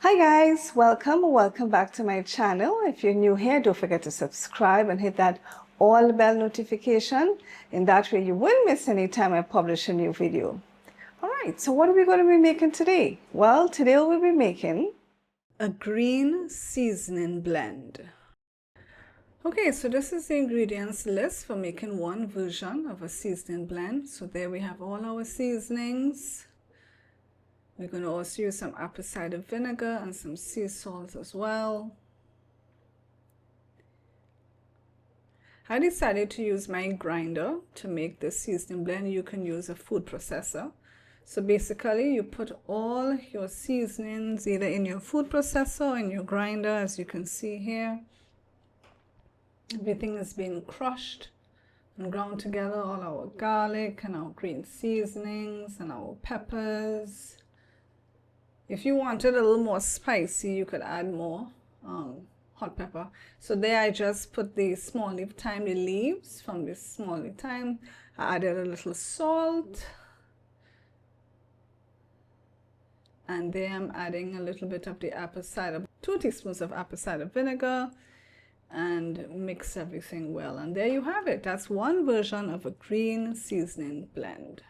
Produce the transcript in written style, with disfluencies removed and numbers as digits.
Hi guys, welcome back to my channel. If you're new here, don't forget to subscribe and hit that all bell notification. In that way you won't miss any time I publish a new video. All right, so what are we going to be making today? Well, today we'll be making a green seasoning blend. Okay, so this is the ingredients list for making one version of a seasoning blend. So there we have all our seasonings. We're going to also use some apple cider vinegar and some sea salt as well. I decided to use my grinder to make this seasoning blend. You can use a food processor. So basically you put all your seasonings either in your food processor or in your grinder, as you can see here. Everything is being crushed and ground together, all our garlic and our green seasonings and our peppers. If you wanted a little more spicy, you could add more hot pepper. So there I just put the small leaf thyme, the leaves from this small leaf thyme. I added a little salt. And there I'm adding a little bit of the apple cider, 2 teaspoons of apple cider vinegar, and mix everything well. And there you have it. That's one version of a green seasoning blend.